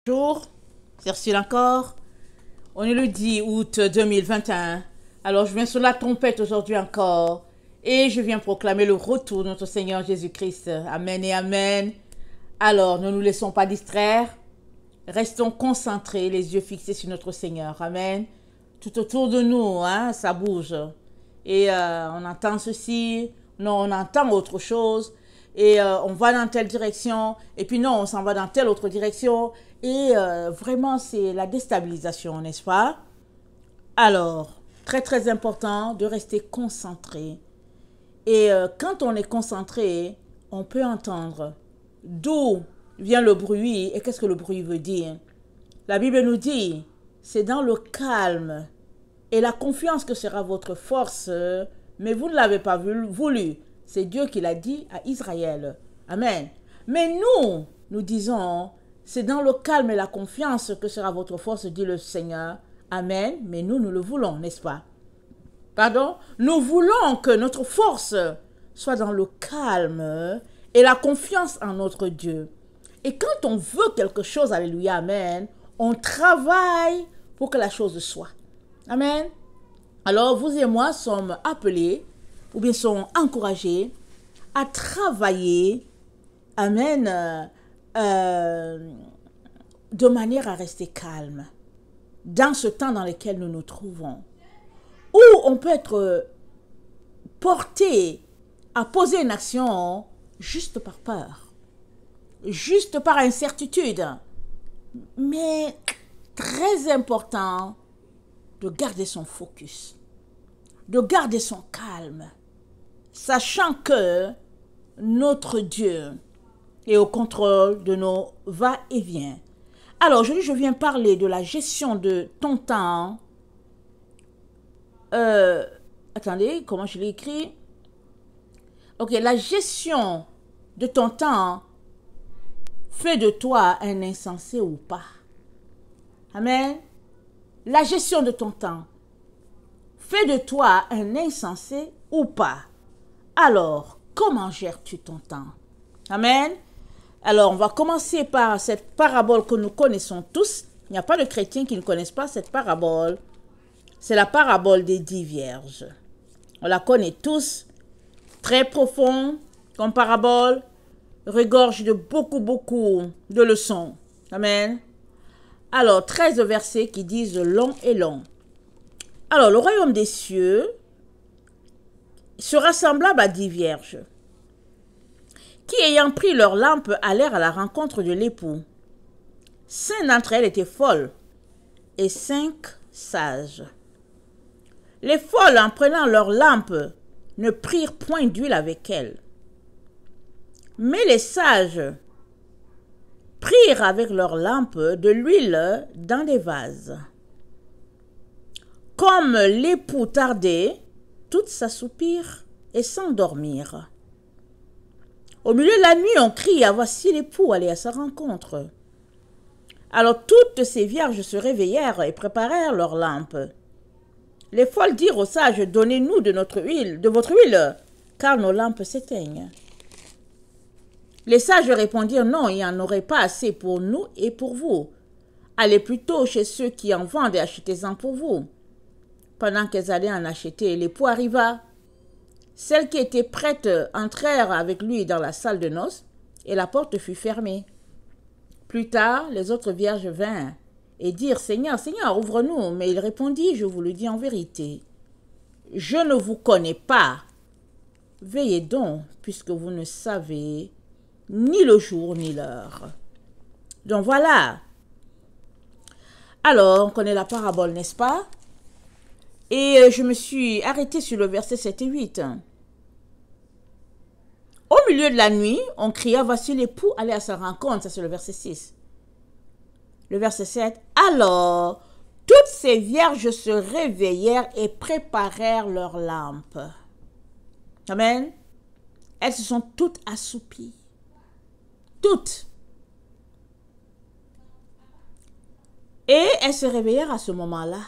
Bonjour, c'est Ursule encore. On est le 10 août 2021. Alors je viens sur la trompette aujourd'hui encore et je viens proclamer le retour de notre Seigneur Jésus-Christ. Amen et amen. Alors ne nous laissons pas distraire. Restons concentrés, les yeux fixés sur notre Seigneur. Amen. Tout autour de nous, ça bouge. Et on entend ceci, non, on entend autre chose. Et on va dans telle direction, et puis non, on s'en va dans telle autre direction. Et vraiment, c'est la déstabilisation, n'est-ce pas? Alors, très très important de rester concentré. Et quand on est concentré, on peut entendre d'où vient le bruit et qu'est-ce que le bruit veut dire. La Bible nous dit, c'est dans le calme et la confiance que sera votre force, mais vous ne l'avez pas voulu. C'est Dieu qui l'a dit à Israël. Amen. Mais nous disons, c'est dans le calme et la confiance que sera votre force, dit le Seigneur. Amen. Mais nous le voulons, n'est-ce pas? Pardon? Nous voulons que notre force soit dans le calme et la confiance en notre Dieu. Et quand on veut quelque chose, alléluia, amen, on travaille pour que la chose soit. Amen. Alors, vous et moi sommes appelés, ou bien sont encouragés à travailler, amen, de manière à rester calme dans ce temps dans lequel nous nous trouvons. Où on peut être porté à poser une action juste par peur, juste par incertitude, mais très important de garder son focus, de garder son calme, sachant que notre Dieu est au contrôle de nos va-et-vient. Alors, aujourd'hui, je viens parler de la gestion de ton temps. Attendez, comment je l'ai écrit? Ok, la gestion de ton temps fait de toi un insensé ou pas. Amen. La gestion de ton temps fait de toi un insensé ou pas. Alors, comment gères-tu ton temps? Amen. Alors, on va commencer par cette parabole que nous connaissons tous. Il n'y a pas de chrétiens qui ne connaissent pas cette parabole. C'est la parabole des 10 vierges. On la connaît tous. Très profond comme parabole. Regorge de beaucoup de leçons. Amen. Alors, 13 versets qui disent long et long. Alors, le royaume des cieux sera semblable à 10 vierges qui, ayant pris leur lampe, allèrent à la rencontre de l'époux. 5 d'entre elles étaient folles et 5 sages. Les folles, en prenant leur lampe, ne prirent point d'huile avec elles. Mais les sages prirent avec leur lampe de l'huile dans des vases. Comme l'époux tardait, toutes s'assoupirent et s'endormirent. Au milieu de la nuit, on crie, ah, voici l'époux, allez à sa rencontre. Alors toutes ces vierges se réveillèrent et préparèrent leurs lampes. Les folles dirent aux sages, donnez-nous de votre huile, car nos lampes s'éteignent. Les sages répondirent, non, il n'y en aurait pas assez pour nous et pour vous. Allez plutôt chez ceux qui en vendent et achetez-en pour vous. Pendant qu'elles allaient en acheter, l'époux arriva. Celles qui étaient prêtes entrèrent avec lui dans la salle de noces, et la porte fut fermée. Plus tard, les autres vierges vinrent et dirent, Seigneur, Seigneur, ouvre-nous. Mais il répondit, je vous le dis en vérité, je ne vous connais pas. Veillez donc, puisque vous ne savez ni le jour ni l'heure. Donc voilà. Alors, on connaît la parabole, n'est-ce pas? Et je me suis arrêtée sur le verset 7 et 8. Au milieu de la nuit, on cria, voici l'époux, allez à sa rencontre. Ça, c'est le verset 6. Le verset 7. Alors, toutes ces vierges se réveillèrent et préparèrent leurs lampes. Amen. Elles se sont toutes assoupies. Toutes. Et elles se réveillèrent à ce moment-là.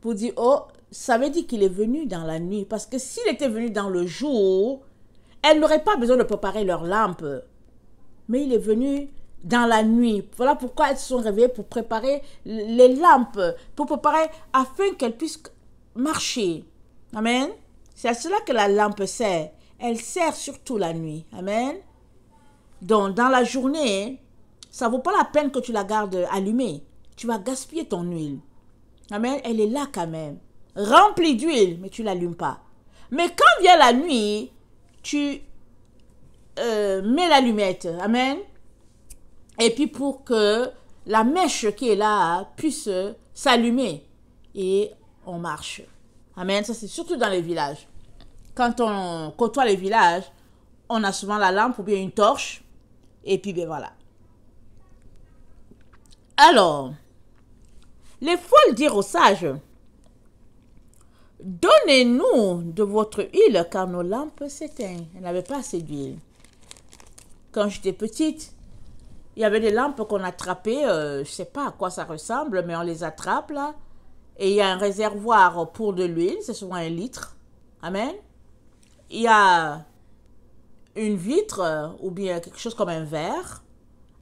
Pour dire, oh, ça veut dire qu'il est venu dans la nuit. Parce que s'il était venu dans le jour, elles n'auraient pas besoin de préparer leur lampe. Mais il est venu dans la nuit. Voilà pourquoi elles se sont réveillées pour préparer les lampes, pour préparer afin qu'elles puissent marcher. Amen. C'est à cela que la lampe sert. Elle sert surtout la nuit. Amen. Donc, dans la journée, ça ne vaut pas la peine que tu la gardes allumée. Tu vas gaspiller ton huile. Amen. Elle est là quand même. Remplie d'huile, mais tu ne l'allumes pas. Mais quand vient la nuit, tu mets l'allumette. Amen. Et puis pour que la mèche qui est là puisse s'allumer. Et on marche. Amen. Ça, c'est surtout dans les villages. Quand on côtoie les villages, on a souvent la lampe ou bien une torche. Et puis, ben voilà. Alors, les folles dirent aux sages, donnez-nous de votre huile, car nos lampes s'éteignent. Elles n'avaient pas assez d'huile. Quand j'étais petite, il y avait des lampes qu'on attrapait, je ne sais pas à quoi ça ressemble, mais on les attrape là. Et il y a un réservoir pour de l'huile, c'est souvent 1 litre. Amen. Il y a une vitre ou bien quelque chose comme un verre.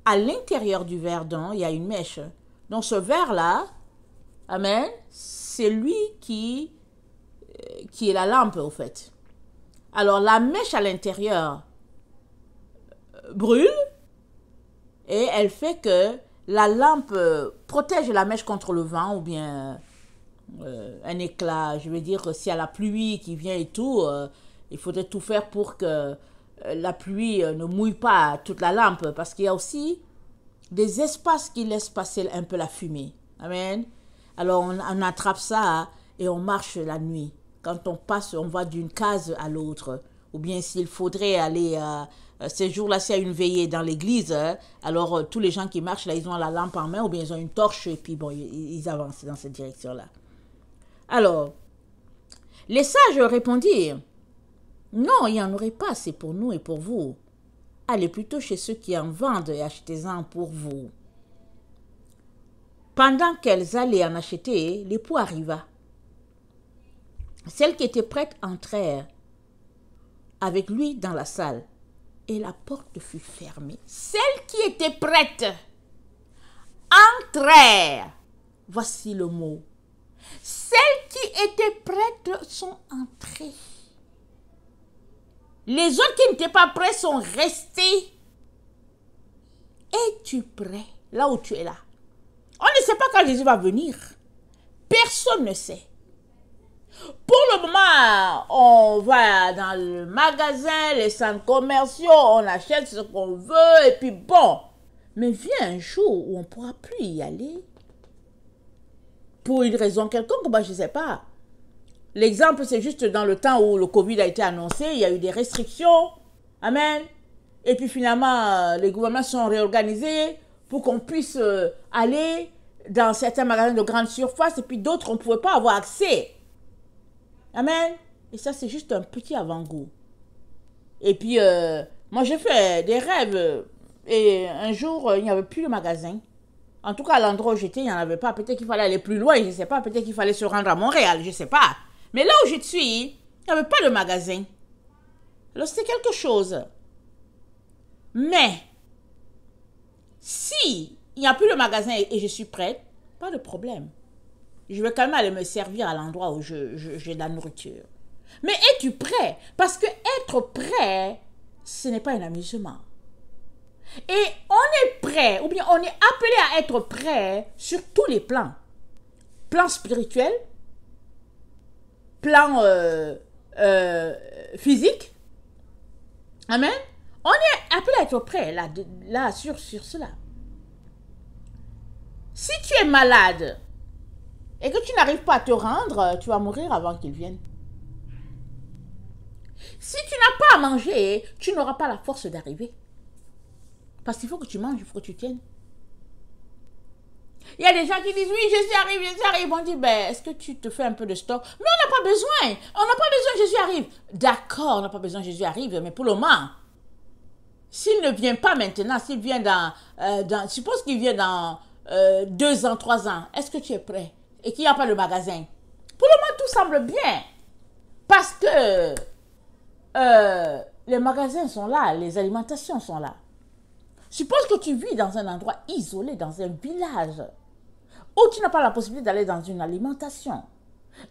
À l'intérieur du verre, donc, il y a une mèche. Donc ce verre-là, amen, c'est lui qui est la lampe, au fait. Alors la mèche à l'intérieur brûle et elle fait que la lampe protège la mèche contre le vent ou bien un éclat. Je veux dire, s'il y a la pluie qui vient et tout, il faudrait tout faire pour que la pluie ne mouille pas toute la lampe, parce qu'il y a aussi des espaces qui laissent passer un peu la fumée. Amen. Alors on attrape ça et on marche la nuit. Quand on passe, on va d'une case à l'autre. Ou bien s'il faudrait aller, ces jours-là, s'il y a une veillée dans l'église, alors tous les gens qui marchent là, ils ont la lampe en main ou bien ils ont une torche et puis bon, ils avancent dans cette direction-là. Alors, les sages répondirent, non, il n'y en aurait pas assez pour nous et pour vous. Allez plutôt chez ceux qui en vendent et achetez-en pour vous. Pendant qu'elles allaient en acheter, l'époux arriva. Celles qui étaient prêtes entrèrent avec lui dans la salle et la porte fut fermée. Celles qui étaient prêtes entrèrent. Voici le mot. Celles qui étaient prêtes sont entrées. Les autres qui n'étaient pas prêts sont restés. Es-tu prêt là où tu es là? On ne sait pas quand Jésus va venir. Personne ne sait. Pour le moment, on va dans le magasin, les centres commerciaux, on achète ce qu'on veut et puis bon. Mais vient un jour où on ne pourra plus y aller. Pour une raison quelconque, je ne sais pas. L'exemple, c'est juste dans le temps où le Covid a été annoncé, il y a eu des restrictions. Amen. Et puis finalement, les gouvernements sont réorganisés pour qu'on puisse aller dans certains magasins de grande surface et puis d'autres, on ne pouvait pas avoir accès. Amen. Et ça, c'est juste un petit avant-goût. Et puis, moi, j'ai fait des rêves. Et un jour, il n'y avait plus de magasin. En tout cas, à l'endroit où j'étais, il n'y en avait pas. Peut-être qu'il fallait aller plus loin, je ne sais pas. Peut-être qu'il fallait se rendre à Montréal, je ne sais pas. Mais là où je suis, il n'y avait pas de magasin. Alors, c'était quelque chose. Mais, si il n'y a plus de magasin et je suis prête, pas de problème. Je vais quand même aller me servir à l'endroit où j'ai de la nourriture. Mais es-tu prêt? Parce que être prêt, ce n'est pas un amusement. Et on est prêt, ou bien on est appelé à être prêt sur tous les plans. Plan spirituel, plan physique. Amen. On est appelé à être prêt là sur cela. Si tu es malade et que tu n'arrives pas à te rendre, tu vas mourir avant qu'il vienne. Si tu n'as pas à manger, tu n'auras pas la force d'arriver. Parce qu'il faut que tu manges, il faut que tu tiennes. Il y a des gens qui disent, oui, Jésus arrive. On dit, ben, est-ce que tu te fais un peu de stock? Mais on n'a pas besoin. On n'a pas besoin, Jésus arrive. D'accord, on n'a pas besoin, Jésus arrive, mais pour le moment, s'il ne vient pas maintenant, s'il vient suppose qu'il vient dans 2 ans, 3 ans, est-ce que tu es prêt? Et qu'il n'y a pas de magasin? Pour le moment, tout semble bien. Parce que les magasins sont là, les alimentations sont là. Suppose que tu vis dans un endroit isolé, dans un village, où tu n'as pas la possibilité d'aller dans une alimentation.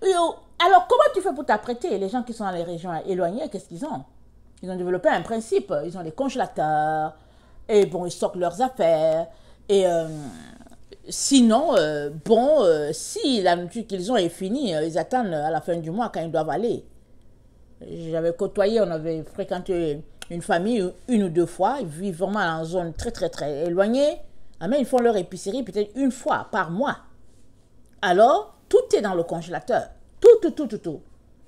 Alors, comment tu fais pour t'apprêter? Les gens qui sont dans les régions éloignées, qu'est-ce qu'ils ont? Ils ont développé un principe. Ils ont des congélateurs. Et bon, ils stockent leurs affaires. Et sinon, si la nourriture qu'ils ont est finie, ils attendent à la fin du mois quand ils doivent aller. J'avais côtoyé, on avait fréquenté une famille une ou deux fois. Ils vivent vraiment en zone très, très, très éloignée. Mais ils font leur épicerie peut-être une fois par mois. Alors, tout est dans le congélateur. Tout.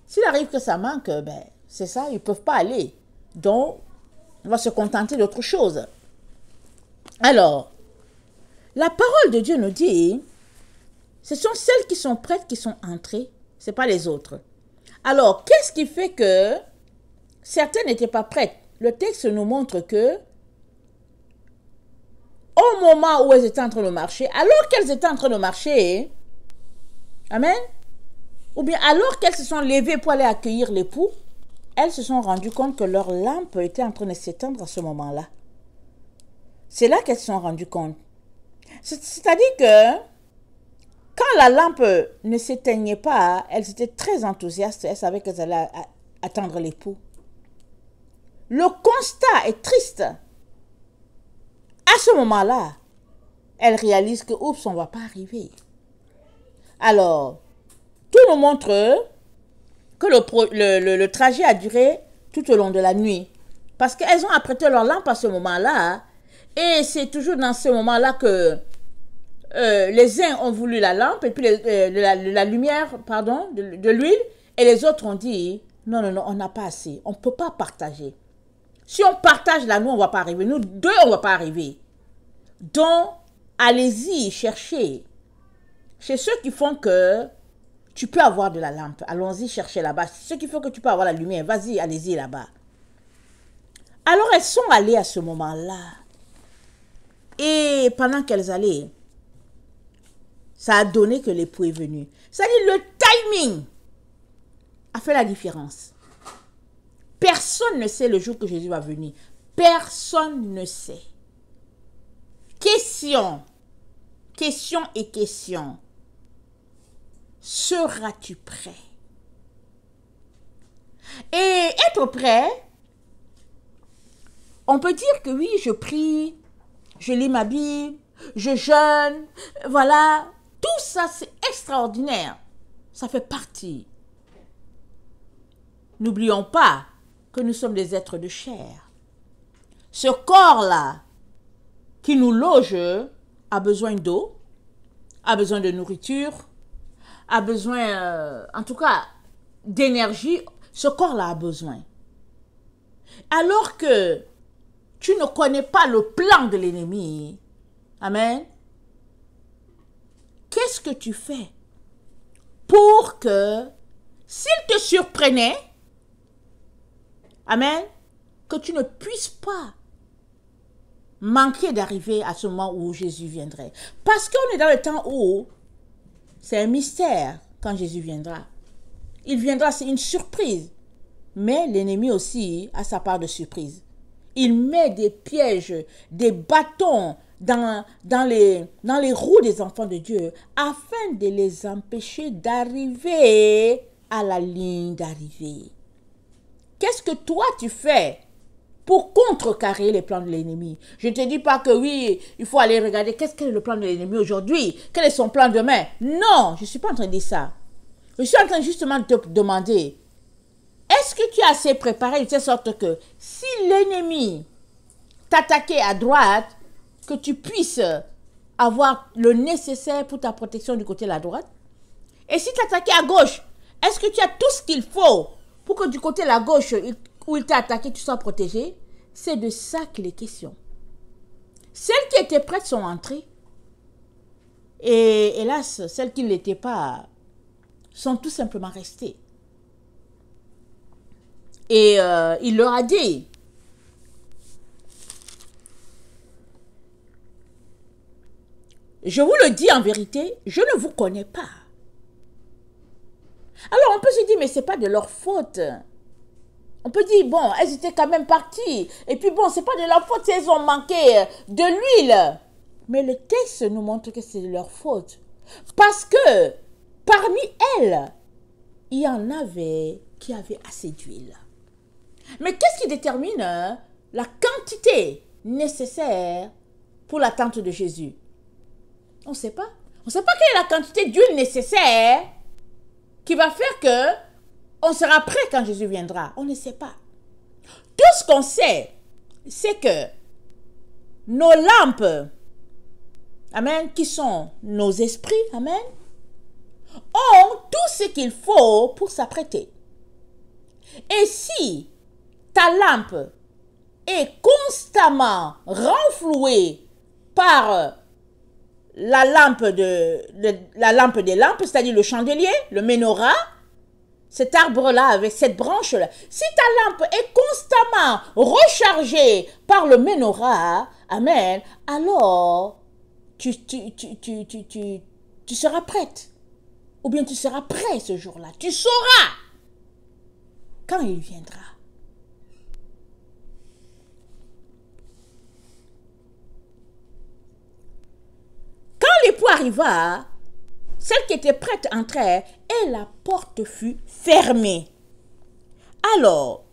S'il arrive que ça manque, ben, c'est ça, ils ne peuvent pas aller. Donc, on va se contenter d'autre chose. Alors, la parole de Dieu nous dit, ce sont celles qui sont prêtes qui sont entrées, ce n'est pas les autres. Alors, qu'est-ce qui fait que certaines n'étaient pas prêtes? Le texte nous montre que, au moment où elles étaient en train de marcher, alors qu'elles étaient en train de marcher, amen, ou bien alors qu'elles se sont levées pour aller accueillir l'époux, elles se sont rendues compte que leur lampe était en train de s'éteindre à ce moment-là. C'est là qu'elles se sont rendues compte. C'est-à-dire que quand la lampe ne s'éteignait pas, elles étaient très enthousiastes, elles savaient qu'elles allaient attendre l'époux. Le constat est triste. À ce moment-là, elles réalisent que, oups, on ne va pas arriver. Alors, tout nous montre que le trajet a duré tout au long de la nuit. Parce qu'elles ont apprêté leur lampe à ce moment-là. Et c'est toujours dans ce moment-là que les uns ont voulu la lampe et puis la lumière, pardon, de l'huile. Et les autres ont dit, non, on n'a pas assez. On ne peut pas partager. Si on partage là, nous, on ne va pas arriver. Nous deux, on ne va pas arriver. Donc, allez-y, cherchez. Chez ceux qui font que tu peux avoir de la lampe. Allons-y chercher là-bas. Ceux qui font que tu peux avoir la lumière, vas-y, allez-y là-bas. Alors, elles sont allées à ce moment-là. Et pendant qu'elles allaient, ça a donné que l'époux est venu. C'est-à-dire, le timing a fait la différence. Personne ne sait le jour que Jésus va venir. Personne ne sait. Question et question. Seras-tu prêt? Et être prêt, on peut dire que oui, je prie, je lis ma Bible, je jeûne, voilà. Tout ça, c'est extraordinaire. Ça fait partie. N'oublions pas que nous sommes des êtres de chair. Ce corps-là, qui nous loge, a besoin d'eau, a besoin de nourriture, a besoin, en tout cas, d'énergie. Ce corps-là a besoin. Alors que tu ne connais pas le plan de l'ennemi, amen, qu'est-ce que tu fais pour que, s'il te surprenait, amen, que tu ne puisses pas manquer d'arriver à ce moment où Jésus viendrait. Parce qu'on est dans le temps où c'est un mystère quand Jésus viendra. Il viendra, c'est une surprise. Mais l'ennemi aussi a sa part de surprise. Il met des pièges, des bâtons dans les roues des enfants de Dieu afin de les empêcher d'arriver à la ligne d'arrivée. Qu'est-ce que toi tu fais pour contrecarrer les plans de l'ennemi? Je ne te dis pas que oui, il faut aller regarder qu'est-ce que le plan de l'ennemi aujourd'hui, quel est son plan demain. Non, je ne suis pas en train de dire ça. Je suis en train justement de te demander, est-ce que tu es assez préparé de telle sorte que si l'ennemi t'attaquait à droite, que tu puisses avoir le nécessaire pour ta protection du côté de la droite? Et si t'attaquait à gauche, est-ce que tu as tout ce qu'il faut pour que du côté de la gauche où il t'a attaqué, tu sois protégé? C'est de ça qu'il est question. Celles qui étaient prêtes sont entrées. Et hélas, celles qui ne l'étaient pas sont tout simplement restées. Et il leur a dit, je vous le dis en vérité, je ne vous connais pas. Alors on peut se dire, mais ce n'est pas de leur faute. On peut dire, bon, elles étaient quand même parties. Et puis bon, c'est pas de leur faute si elles ont manqué de l'huile. Mais le texte nous montre que c'est de leur faute. Parce que parmi elles, il y en avait qui avaient assez d'huile. Mais qu'est-ce qui détermine la quantité nécessaire pour l'attente de Jésus? On ne sait pas. On ne sait pas quelle est la quantité d'huile nécessaire qui va faire que on sera prêt quand Jésus viendra. On ne sait pas. Tout ce qu'on sait, c'est que nos lampes, amen, qui sont nos esprits, amen, ont tout ce qu'il faut pour s'apprêter. Et si ta lampe est constamment renflouée par la lampe des lampes, c'est-à-dire le chandelier, le menorah, cet arbre-là avec cette branche-là, si ta lampe est constamment rechargée par le menorah, amen, alors tu seras prête. Ou bien tu seras prêt ce jour-là. Tu sauras quand il viendra. Quand l'époux arriva, celle qui était prête entrait et la porte fut fermée. Alors,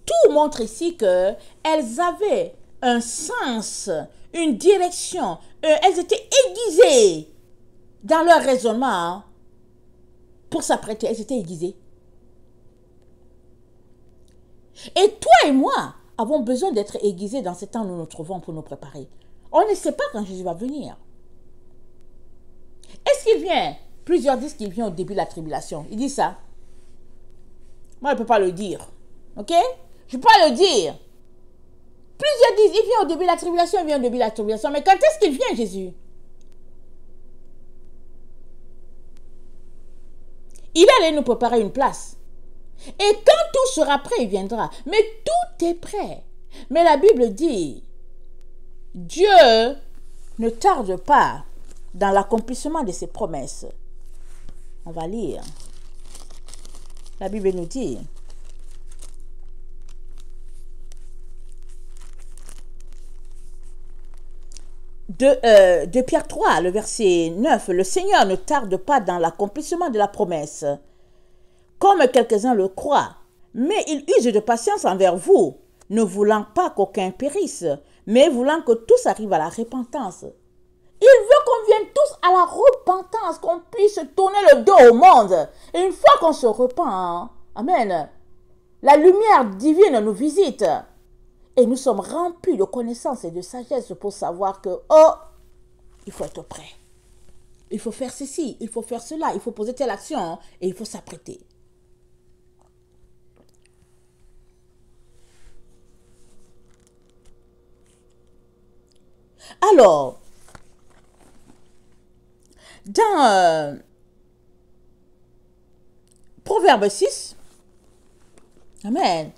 tout montre ici que elles avaient un sens, une direction. Elles étaient aiguisées dans leur raisonnement pour s'apprêter. Elles étaient aiguisées. Et toi et moi avons besoin d'être aiguisés dans ce temps où nous nous trouvons pour nous préparer. On ne sait pas quand Jésus va venir. Est-ce qu'il vient? Plusieurs disent qu'il vient au début de la tribulation. Il dit ça. Moi, je ne peux pas le dire. Ok? Je ne peux pas le dire. Plusieurs disent, il vient au début de la tribulation, il vient au début de la tribulation. Mais quand est-ce qu'il vient, Jésus? Il allait nous préparer une place. Et quand tout sera prêt, il viendra. Mais tout est prêt. Mais la Bible dit, Dieu ne tarde pas dans l'accomplissement de ses promesses. On va lire. La Bible nous dit, de Pierre 3, le verset 9, le Seigneur ne tarde pas dans l'accomplissement de la promesse, comme quelques-uns le croient, mais il use de patience envers vous, ne voulant pas qu'aucun périsse, mais voulant que tous arrivent à la repentance. Il veut qu'on vienne tous à la repentance, qu'on puisse tourner le dos au monde. Et une fois qu'on se repent, amen, la lumière divine nous visite. Et nous sommes remplis de connaissances et de sagesse pour savoir que, oh, il faut être prêt. Il faut faire ceci, il faut faire cela, il faut poser telle action et il faut s'apprêter. Alors, dans Proverbe 6, amen,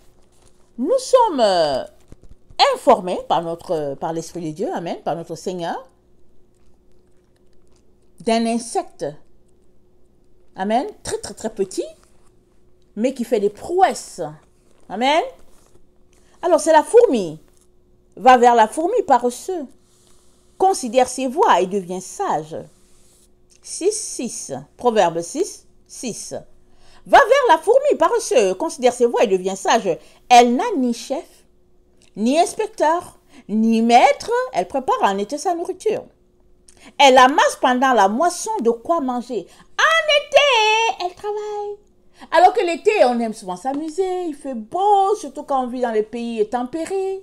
nous sommes informés par l'Esprit de Dieu, amen, par notre Seigneur, d'un insecte, amen, très très très petit, mais qui fait des prouesses, amen. Alors c'est la fourmi, va vers la fourmi paresseux, considère ses voies et devient sage. 6, Proverbe 6, 6. Va vers la fourmi paresseux, considère ses voies et devient sage. Elle n'a ni chef, ni inspecteur, ni maître, elle prépare en été sa nourriture. Elle amasse pendant la moisson de quoi manger. En été, elle travaille. Alors que l'été, on aime souvent s'amuser, il fait beau, surtout quand on vit dans les pays tempérés.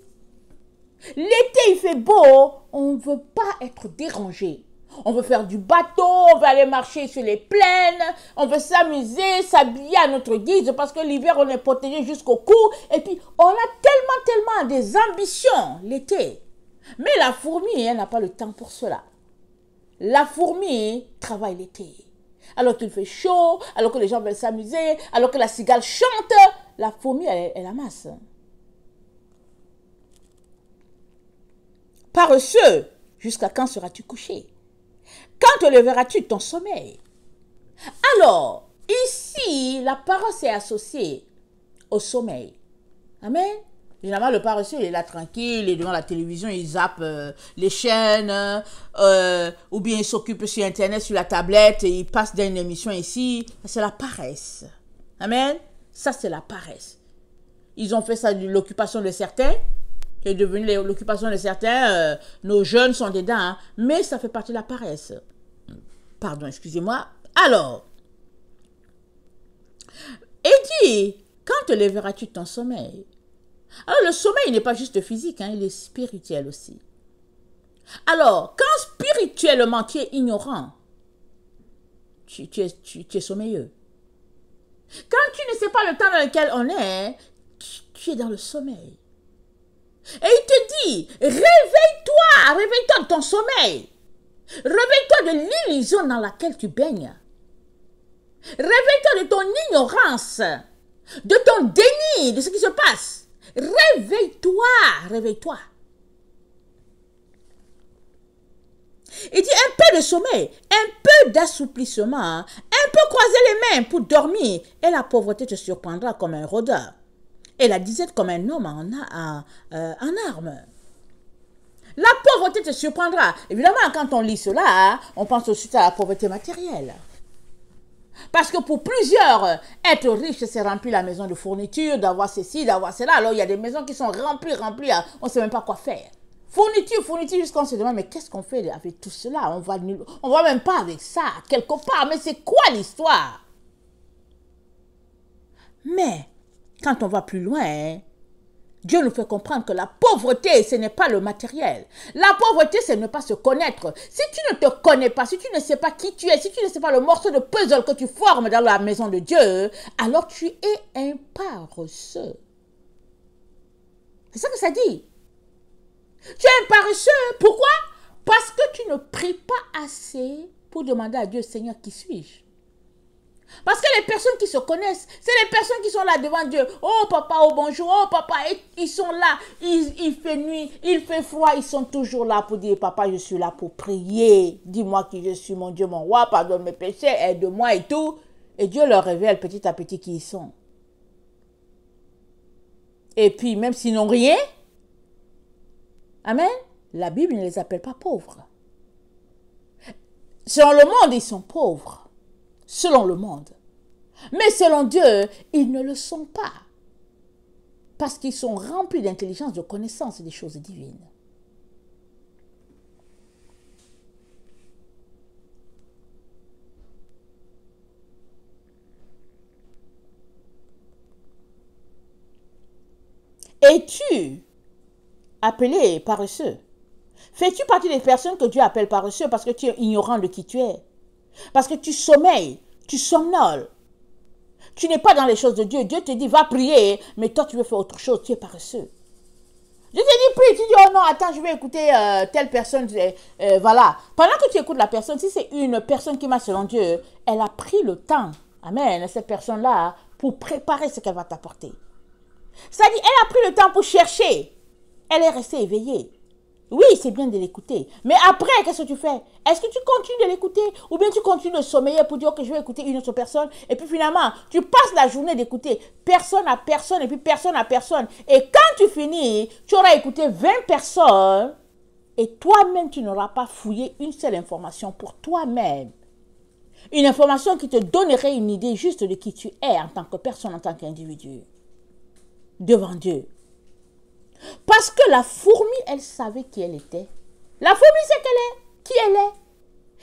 L'été, il fait beau, on ne veut pas être dérangé. On veut faire du bateau, on veut aller marcher sur les plaines, on veut s'amuser, s'habiller à notre guise parce que l'hiver, on est protégé jusqu'au cou. Et puis, on a tellement des ambitions l'été. Mais la fourmi, elle n'a pas le temps pour cela. La fourmi travaille l'été. Alors qu'il fait chaud, alors que les gens veulent s'amuser, alors que la cigale chante, la fourmi, elle amasse. Paresseux, jusqu'à quand seras-tu couché? Quand te leveras-tu de ton sommeil? Alors, ici, la paresse est associée au sommeil. Amen. Généralement, le paresseux, il est là tranquille, il est devant la télévision, il zappe les chaînes, ou bien il s'occupe sur Internet, sur la tablette, et il passe dans une émission ici. C'est la paresse. Amen. Ça, c'est la paresse. Ils ont fait ça de l'occupation de certains, qui est devenu l'occupation de certains. Nos jeunes sont dedans, hein, mais ça fait partie de la paresse. Pardon, excusez-moi. Alors, et dit, quand te lèveras-tu de ton sommeil? Alors, le sommeil n'est pas juste physique, hein, il est spirituel aussi. Alors, quand spirituellement tu es ignorant, tu es sommeilleux. Quand tu ne sais pas le temps dans lequel on est, tu es dans le sommeil. Et il te dit, réveille-toi de ton sommeil. Réveille-toi de l'illusion dans laquelle tu baignes. Réveille-toi de ton ignorance, de ton déni de ce qui se passe. Réveille-toi, réveille-toi. Il dit un peu de sommeil, un peu d'assouplissement, un peu croiser les mains pour dormir, et la pauvreté te surprendra comme un rôdeur, et la disette comme un homme en armes. La pauvreté te surprendra. Évidemment, quand on lit cela, on pense aussi à la pauvreté matérielle. Parce que pour plusieurs, être riche, c'est remplir la maison de fournitures, d'avoir ceci, d'avoir cela. Alors, il y a des maisons qui sont remplies, on ne sait même pas quoi faire. Fourniture, jusqu'à on se demande, mais qu'est-ce qu'on fait avec tout cela? On va même pas avec ça, quelque part. Mais c'est quoi l'histoire? Mais, quand on va plus loin, Dieu nous fait comprendre que la pauvreté, ce n'est pas le matériel. La pauvreté, c'est ne pas se connaître. Si tu ne te connais pas, si tu ne sais pas qui tu es, si tu ne sais pas le morceau de puzzle que tu formes dans la maison de Dieu, alors tu es un paresseux. C'est ça que ça dit. Tu es un paresseux. Pourquoi? Parce que tu ne pries pas assez pour demander à Dieu, Seigneur, qui suis-je? Parce que les personnes qui se connaissent, c'est les personnes qui sont là devant Dieu. Oh papa, oh bonjour, oh papa, et ils sont là. Il fait nuit, il fait froid, ils sont toujours là pour dire, papa, je suis là pour prier. Dis-moi qui je suis, mon Dieu, mon roi, pardonne mes péchés, aide-moi et tout. Et Dieu leur révèle petit à petit qui ils sont. Et puis, même s'ils n'ont rien, amen, la Bible ne les appelle pas pauvres. Selon le monde, ils sont pauvres. Selon le monde. Mais selon Dieu, ils ne le sont pas. Parce qu'ils sont remplis d'intelligence, de connaissance des choses divines. Es-tu appelé paresseux? Fais-tu partie des personnes que Dieu appelle paresseux parce que tu es ignorant de qui tu es? Parce que tu sommeilles, tu somnoles. Tu n'es pas dans les choses de Dieu. Dieu te dit, va prier, mais toi, tu veux faire autre chose. Tu es paresseux. Je te dis, prie. Tu dis, oh non, attends, je vais écouter telle personne. Voilà. Pendant que tu écoutes la personne, si c'est une personne qui marche selon Dieu, elle a pris le temps, amen, cette personne-là, pour préparer ce qu'elle va t'apporter. C'est-à-dire, elle a pris le temps pour chercher. Elle est restée éveillée. Oui, c'est bien de l'écouter. Mais après, qu'est-ce que tu fais? Est-ce que tu continues de l'écouter? Ou bien tu continues de sommeiller pour dire que je vais écouter une autre personne? Et puis finalement, tu passes la journée d'écouter personne à personne et puis personne à personne. Et quand tu finis, tu auras écouté 20 personnes et toi-même, tu n'auras pas fouillé une seule information pour toi-même. Une information qui te donnerait une idée juste de qui tu es en tant que personne, en tant qu'individu. Devant Dieu. Parce que la fourmi, elle savait qui elle était. La fourmi sait qui elle est.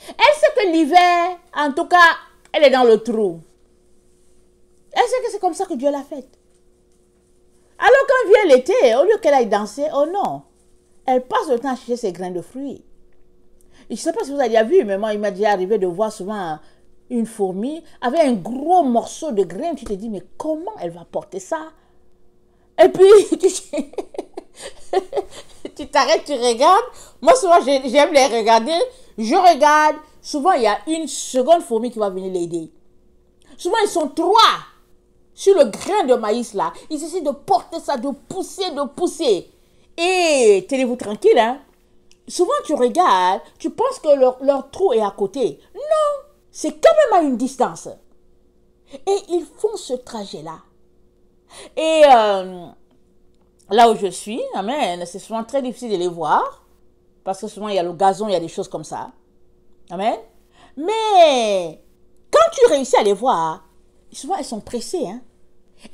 Elle sait que l'hiver, en tout cas, elle est dans le trou. Elle sait que c'est comme ça que Dieu l'a faite. Alors quand vient l'été, au lieu qu'elle aille danser, oh non, elle passe le temps à chercher ses grains de fruits. Et je ne sais pas si vous avez déjà vu, mais moi, il m'a déjà arrivé de voir souvent une fourmi avec un gros morceau de grain. Tu te dis, mais comment elle va porter ça? Et puis, tu t'arrêtes, tu regardes. Moi, souvent, j'aime les regarder. Je regarde. Souvent, il y a une seconde fourmi qui va venir l'aider. Souvent, ils sont trois sur le grain de maïs là. Ils essaient de porter ça, de pousser. Et tenez-vous tranquille, hein. Souvent, tu regardes, tu penses que leur trou est à côté. Non, c'est quand même à une distance. Et ils font ce trajet-là. Et là où je suis, amen, c'est souvent très difficile de les voir. Parce que souvent, il y a le gazon, il y a des choses comme ça. Amen. Mais quand tu réussis à les voir, souvent elles sont pressées. Hein?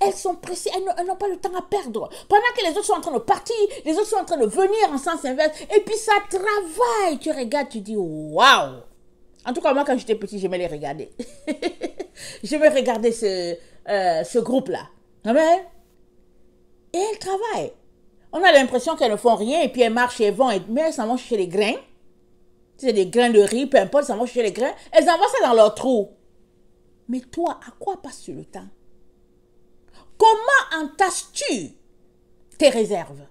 Elles sont pressées, elles n'ont pas le temps à perdre. Pendant que les autres sont en train de partir, les autres sont en train de venir en sens inverse. Et puis ça travaille. Tu regardes, tu dis waouh. En tout cas, moi, quand j'étais petit, j'aimais les regarder. J'aimais regarder ce groupe-là. Amen. Et elles travaillent. On a l'impression qu'elles ne font rien et puis elles marchent et elles vont. Mais elles s'en vont chercher les grains. C'est des grains de riz, peu importe, elles s'en vont chercher les grains. Elles envoient ça dans leur trou. Mais toi, à quoi passes-tu le temps? Comment entasses-tu tes réserves?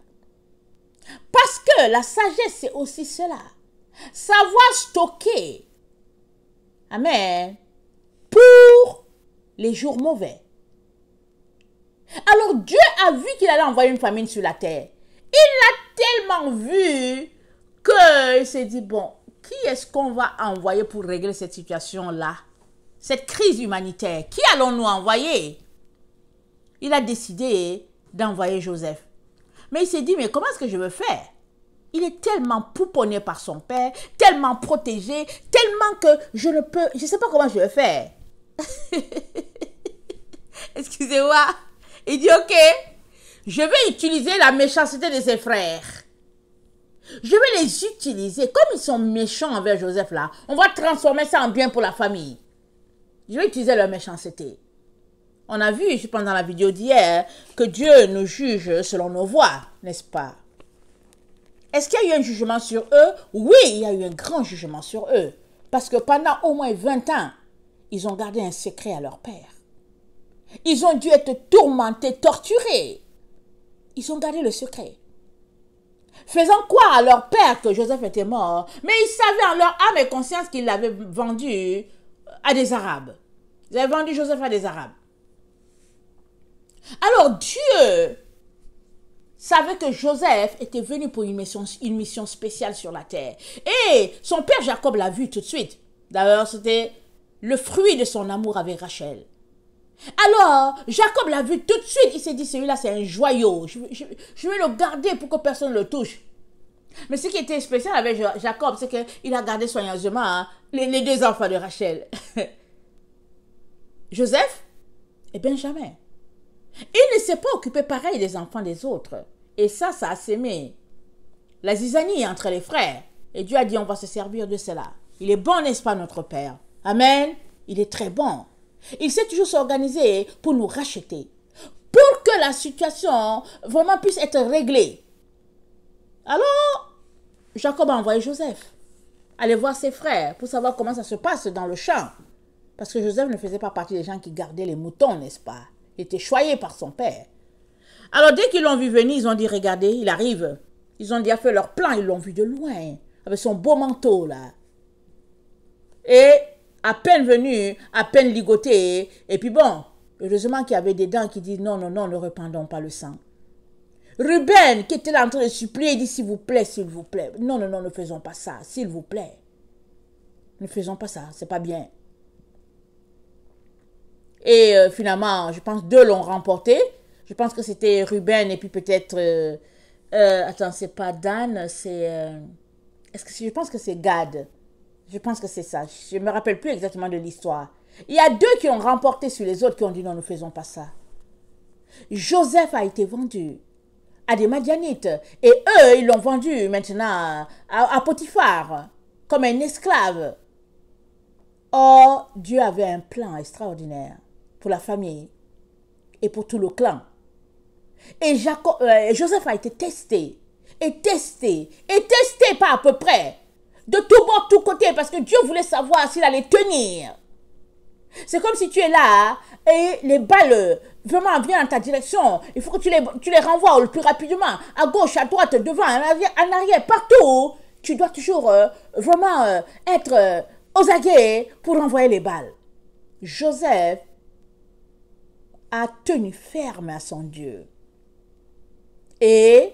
Parce que la sagesse, c'est aussi cela. Savoir stocker. Amen. Pour les jours mauvais. Alors Dieu a vu qu'il allait envoyer une famine sur la terre. Il l'a tellement vu qu'il s'est dit, bon, qui est-ce qu'on va envoyer pour régler cette situation-là? Cette crise humanitaire, qui allons-nous envoyer? Il a décidé d'envoyer Joseph. Mais il s'est dit, mais comment est-ce que je veux faire? Il est tellement pouponné par son père, tellement protégé, tellement que je ne sais pas comment je vais faire. Excusez-moi. Il dit, ok, je vais utiliser la méchanceté de ses frères. Je vais les utiliser. Comme ils sont méchants envers Joseph là, on va transformer ça en bien pour la famille. Je vais utiliser leur méchanceté. On a vu pendant la vidéo d'hier que Dieu nous juge selon nos voies, n'est-ce pas? Est-ce qu'il y a eu un jugement sur eux? Oui, il y a eu un grand jugement sur eux. Parce que pendant au moins 20 ans, ils ont gardé un secret à leur père. Ils ont dû être tourmentés, torturés. Ils ont gardé le secret. Faisant croire à leur père que Joseph était mort, mais ils savaient en leur âme et conscience qu'ils l'avaient vendu à des Arabes. Ils avaient vendu Joseph à des Arabes. Alors Dieu savait que Joseph était venu pour une mission spéciale sur la terre. Et son père Jacob l'a vu tout de suite. D'ailleurs, c'était le fruit de son amour avec Rachel. Alors, Jacob l'a vu tout de suite. Il s'est dit, celui-là, c'est un joyau. Je vais le garder pour que personne ne le touche. Mais ce qui était spécial avec Jacob, c'est qu'il a gardé soigneusement les deux enfants de Rachel. Joseph et Benjamin. Il ne s'est pas occupé pareil des enfants des autres. Et ça a sémé la zizanie entre les frères. Et Dieu a dit, on va se servir de cela. Il est bon, n'est-ce pas, notre Père? Amen. Il est très bon. Il sait toujours s'organiser pour nous racheter. Pour que la situation vraiment puisse être réglée. Alors, Jacob a envoyé Joseph aller voir ses frères pour savoir comment ça se passe dans le champ. Parce que Joseph ne faisait pas partie des gens qui gardaient les moutons, n'est-ce pas? Il était choyé par son père. Alors, dès qu'ils l'ont vu venir, ils ont dit, regardez, il arrive. Ils ont déjà fait leur plan, ils l'ont vu de loin, avec son beau manteau, là. Et à peine venu, à peine ligoté, et puis bon, heureusement qu'il y avait des dents qui disent, non, non, non, ne répandons pas le sang. Ruben, qui était là en train de supplier, dit, s'il vous plaît, s'il vous plaît. Non, non, non, ne faisons pas ça, s'il vous plaît. Ne faisons pas ça, c'est pas bien. Et finalement, je pense deux l'ont remporté. Je pense que c'était Ruben et puis peut-être... attends, c'est pas Dan, c'est... je pense que c'est Gad. Je pense que c'est ça. Je ne me rappelle plus exactement de l'histoire. Il y a deux qui ont remporté sur les autres qui ont dit non, ne faisons pas ça. Joseph a été vendu à des Madianites. Et eux, ils l'ont vendu maintenant à Potiphar comme un esclave. Or, Dieu avait un plan extraordinaire pour la famille et pour tout le clan. Et Joseph a été testé, et testé, et testé pas à peu près, de tout bord, de tous côtés, parce que Dieu voulait savoir s'il allait tenir. C'est comme si tu es là, et les balles vraiment viennent dans ta direction. Il faut que tu les renvoies le plus rapidement, à gauche, à droite, devant, en arrière, partout. Tu dois toujours vraiment être aux aguets pour renvoyer les balles. Joseph a tenu ferme à son Dieu. Et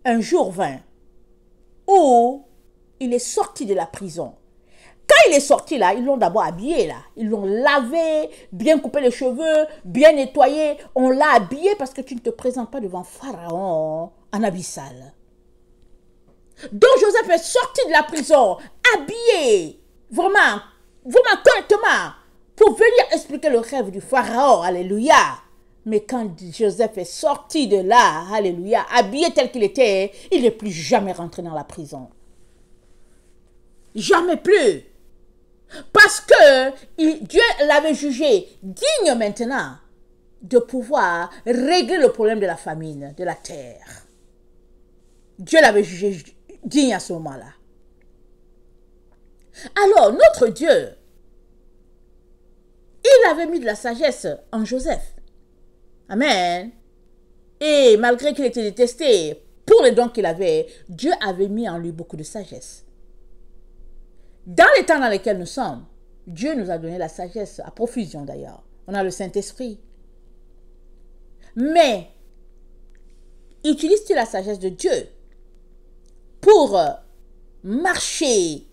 un jour vint où il est sorti de la prison Quand il est sorti là, ils l'ont d'abord habillé là. Ils l'ont lavé, bien coupé les cheveux, bien nettoyé. On l'a habillé parce que tu ne te présentes pas devant Pharaon en habit sale. Donc Joseph est sorti de la prison, habillé, vraiment, vraiment correctement, pour venir expliquer le rêve du Pharaon. Alléluia. Mais quand Joseph est sorti de là, alléluia, habillé tel qu'il était, il n'est plus jamais rentré dans la prison. Jamais plus. Parce que Dieu l'avait jugé digne maintenant de pouvoir régler le problème de la famine, de la terre. Dieu l'avait jugé digne à ce moment-là. Alors, notre Dieu, il avait mis de la sagesse en Joseph. Amen. Et malgré qu'il était détesté pour les dons qu'il avait, Dieu avait mis en lui beaucoup de sagesse. Dans les temps dans lesquels nous sommes, Dieu nous a donné la sagesse, à profusion d'ailleurs. On a le Saint-Esprit. Mais, utilises-tu la sagesse de Dieu pour marcher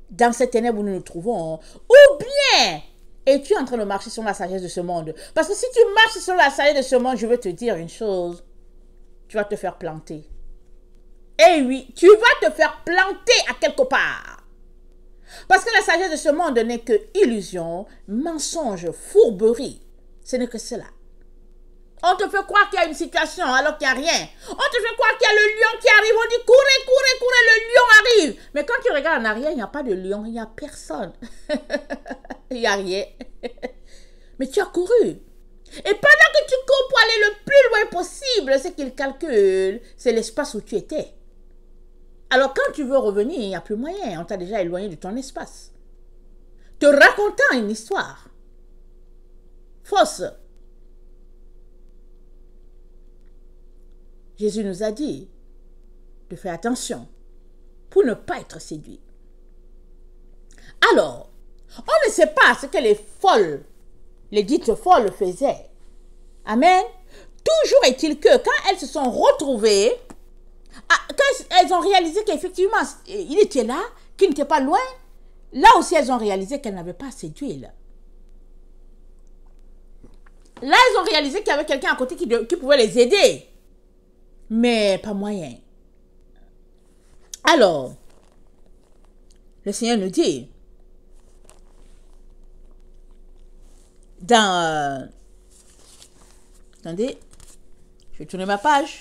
dans cette ténèbre où nous nous trouvons, ou bien es-tu en train de marcher sur la sagesse de ce monde? Parce que si tu marches sur la sagesse de ce monde, je veux te dire une chose, tu vas te faire planter. Eh oui, tu vas te faire planter à quelque part. Parce que la sagesse de ce monde n'est que illusion, mensonge, fourberie. Ce n'est que cela. On te fait croire qu'il y a une situation alors qu'il n'y a rien. On te fait croire qu'il y a le lion qui arrive. On dit courez, courez, courez, le lion arrive. Mais quand tu regardes en arrière, il n'y a pas de lion, il n'y a personne. Il n'y a rien. Mais tu as couru. Et pendant que tu cours pour aller le plus loin possible, ce qu'il calcule, c'est l'espace où tu étais. Alors quand tu veux revenir, il n'y a plus moyen. On t'a déjà éloigné de ton espace. Te racontant une histoire fausse. Jésus nous a dit de faire attention pour ne pas être séduit. Alors, on ne sait pas ce que les folles, les dites folles faisaient. Amen. Toujours est-il que quand elles se sont retrouvées, quand elles ont réalisé qu'effectivement, il était là, qu'il n'était pas loin, là aussi elles ont réalisé qu'elles n'avaient pas assez d'huile. Là, elles ont réalisé qu'il y avait quelqu'un à côté qui pouvait les aider. Mais pas moyen. Alors, le Seigneur nous dit, dans... attendez, je vais tourner ma page.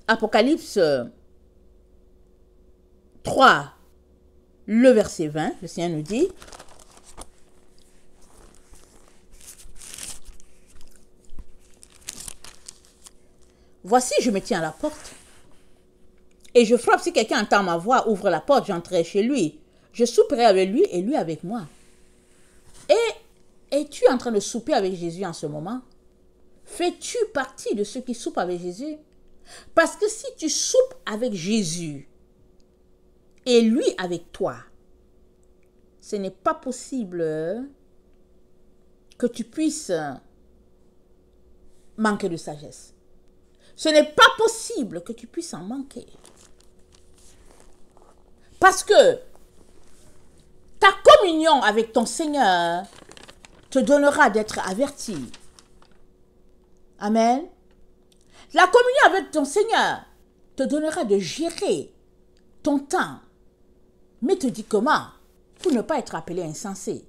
Apocalypse 3, le verset 20, le Seigneur nous dit, voici, je me tiens à la porte et je frappe. Si quelqu'un entend ma voix, ouvre la porte, j'entrerai chez lui. Je souperai avec lui et lui avec moi. Et es-tu en train de souper avec Jésus en ce moment? Fais-tu partie de ceux qui soupent avec Jésus? Parce que si tu soupes avec Jésus et lui avec toi, ce n'est pas possible que tu puisses manquer de sagesse. Ce n'est pas possible que tu puisses en manquer. Parce que ta communion avec ton Seigneur te donnera d'être averti. Amen. La communion avec ton Seigneur te donnera de gérer ton temps. Mais te dis comment? Pour ne pas être appelé insensé.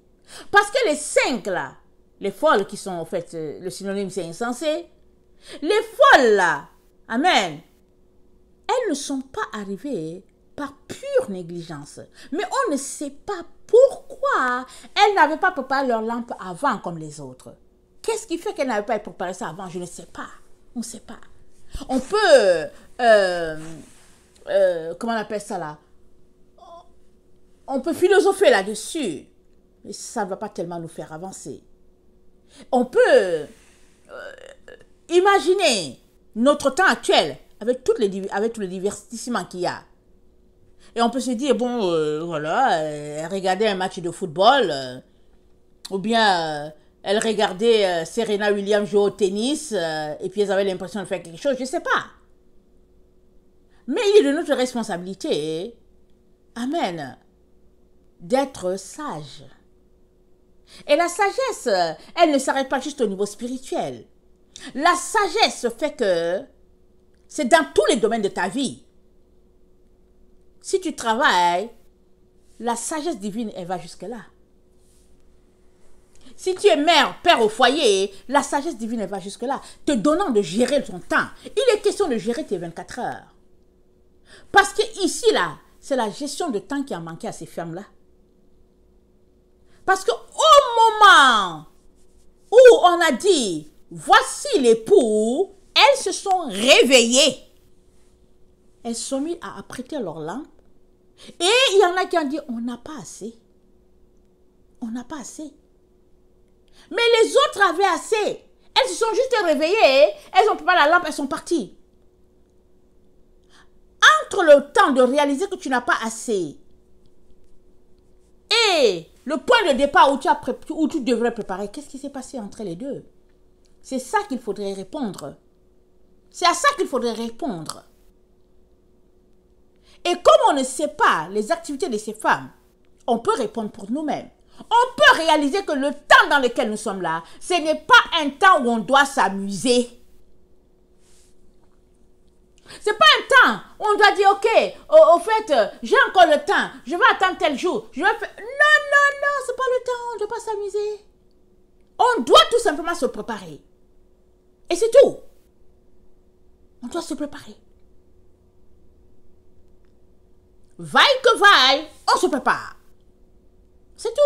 Parce que les 5 là, les folles qui sont en fait, le synonyme c'est insensé, les folles là, amen, elles ne sont pas arrivées par pure négligence. Mais on ne sait pas pourquoi elles n'avaient pas préparé leur lampe avant comme les autres. Qu'est-ce qui fait qu'elles n'avaient pas préparé ça avant? Je ne sais pas. On ne sait pas. On peut, comment on appelle ça là? On peut philosopher là-dessus, mais ça ne va pas tellement nous faire avancer. On peut imaginer notre temps actuel avec tous les divertissements qu'il y a. Et on peut se dire, bon, voilà, elle regardait un match de football, ou bien elle regardait Serena Williams jouer au tennis, et puis elles avaient l'impression de faire quelque chose, je ne sais pas. Mais il est de notre responsabilité, amen, d'être sage. Et la sagesse, elle ne s'arrête pas juste au niveau spirituel. La sagesse fait que c'est dans tous les domaines de ta vie. Si tu travailles, la sagesse divine, elle va jusque-là. Si tu es mère, père au foyer, la sagesse divine, elle va jusque-là, te donnant de gérer ton temps. Il est question de gérer tes 24 heures. Parce que ici, là, c'est la gestion de temps qui a manqué à ces femmes-là. Parce qu'au moment où on a dit, voici l'époux, elles se sont réveillées. Elles se sont mises à apprêter leur lampe. Et il y en a qui ont dit, on n'a pas assez. On n'a pas assez. Mais les autres avaient assez. Elles se sont juste réveillées, elles ont préparé la lampe, elles sont parties. Entre le temps de réaliser que tu n'as pas assez et le point de départ où tu devrais préparer, qu'est-ce qui s'est passé entre les deux? C'est ça qu'il faudrait répondre. C'est à ça qu'il faudrait répondre. Et comme on ne sait pas les activités de ces femmes, on peut répondre pour nous-mêmes. On peut réaliser que le temps dans lequel nous sommes là, ce n'est pas un temps où on doit s'amuser. C'est pas un temps où on doit dire, ok, au fait, j'ai encore le temps, je vais attendre tel jour, je vais faire... Non, non, non, c'est pas le temps, on ne doit pas s'amuser. On doit tout simplement se préparer. Et c'est tout. On doit se préparer. Vaille que vaille, on se prépare. C'est tout.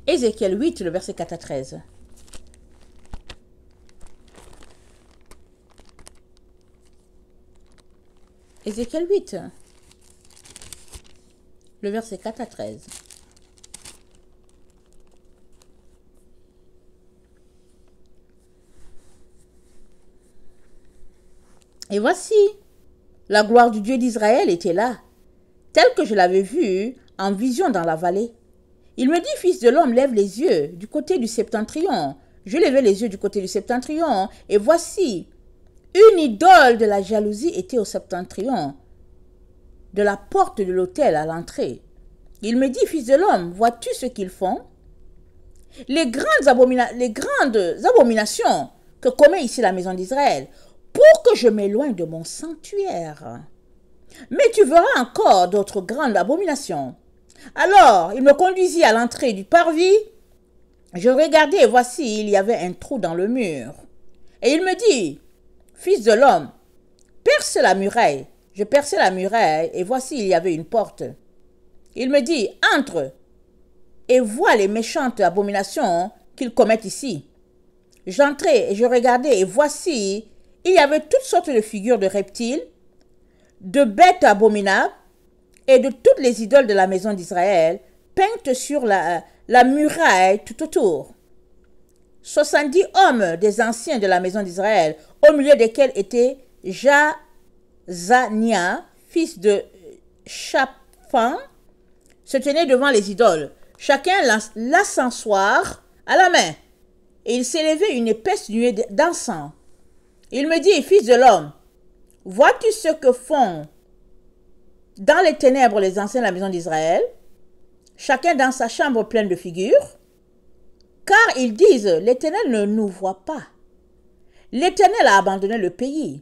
Ézéchiel 8, le verset 4 à 13. Ézéchiel 8, le verset 4 à 13. Et voici, la gloire du Dieu d'Israël était là, telle que je l'avais vue en vision dans la vallée. Il me dit, fils de l'homme, lève les yeux du côté du septentrion. Je levai les yeux du côté du septentrion, et voici, une idole de la jalousie était au septentrion, de la porte de l'autel à l'entrée. Il me dit, fils de l'homme, vois-tu ce qu'ils font? Les grandes abominations que commet ici la maison d'Israël, pour que je m'éloigne de mon sanctuaire. Mais tu verras encore d'autres grandes abominations. Alors, il me conduisit à l'entrée du parvis. Je regardai et voici, il y avait un trou dans le mur. Et il me dit, fils de l'homme, perce la muraille. Je perçai la muraille et voici, il y avait une porte. Il me dit, entre et vois les méchantes abominations qu'ils commettent ici. J'entrai et je regardai et voici, il y avait toutes sortes de figures de reptiles, de bêtes abominables, et de toutes les idoles de la maison d'Israël, peintes sur la muraille tout autour. 70 hommes des anciens de la maison d'Israël, au milieu desquels était Jazania, fils de Shaphan, se tenaient devant les idoles, chacun l'ascensoir à la main, et il s'élevait une épaisse nuée d'encens. Il me dit, fils de l'homme, vois-tu ce que font dans les ténèbres les anciens de la maison d'Israël, chacun dans sa chambre pleine de figures? Car ils disent, l'Éternel ne nous voit pas. L'Éternel a abandonné le pays.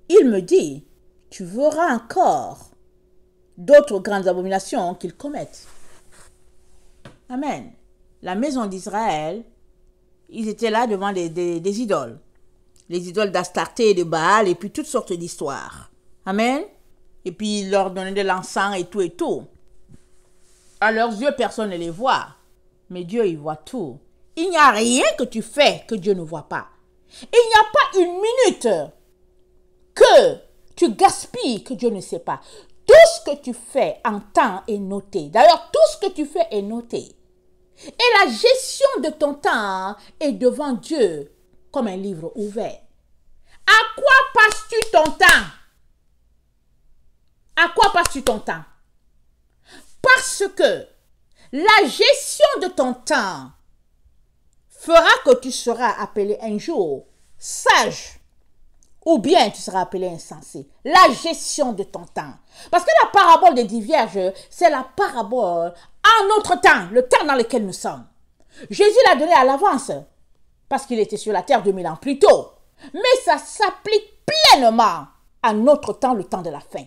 Il me dit, tu verras encore d'autres grandes abominations qu'ils commettent. Amen. La maison d'Israël, ils étaient là devant des idoles. Les idoles d'Astarté et de Baal, et puis toutes sortes d'histoires. Amen. Et puis ils leur donnaient de l'encens et tout et tout. À leurs yeux, personne ne les voit. Mais Dieu, il voit tout. Il n'y a rien que tu fais que Dieu ne voit pas. Il n'y a pas une minute que tu gaspilles que Dieu ne sait pas. Tout ce que tu fais en temps est noté. D'ailleurs, tout ce que tu fais est noté. Et la gestion de ton temps est devant Dieu comme un livre ouvert. À quoi passes-tu ton temps? À quoi passes-tu ton temps? Parce que la gestion de ton temps fera que tu seras appelé un jour sage ou bien tu seras appelé insensé. La gestion de ton temps. Parce que la parabole des 10 vierges, c'est la parabole en notre temps, le temps dans lequel nous sommes. Jésus l'a donné à l'avance parce qu'il était sur la terre 2000 ans plus tôt. Mais ça s'applique pleinement à notre temps, le temps de la fin.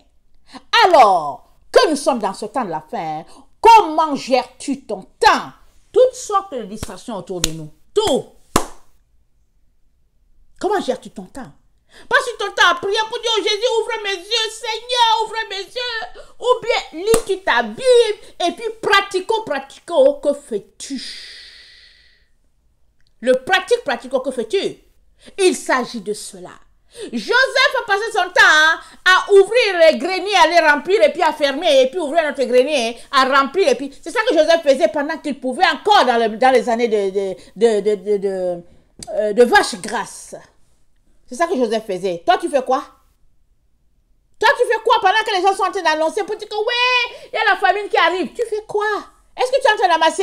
Alors que nous sommes dans ce temps de la fin, comment gères-tu ton temps? Toutes sortes de distractions autour de nous. Tout. Comment gères-tu ton temps? Passes-tu ton temps à prier pour dire, oh Jésus, ouvre mes yeux, Seigneur, ouvre mes yeux. Ou bien lis-tu ta Bible et puis pratico, que fais-tu? Le pratico, que fais-tu? Il s'agit de cela. Joseph a passé son temps à ouvrir les greniers, à les remplir et puis à fermer et puis ouvrir notre grenier, à remplir et puis c'est ça que Joseph faisait pendant qu'il pouvait encore dans les années de vaches grasses. C'est ça que Joseph faisait. Toi, tu fais quoi? Toi, tu fais quoi pendant que les gens sont en train d'annoncer pour dire que ouais, il y a la famine qui arrive. Tu fais quoi? Est-ce que tu es en train d'amasser?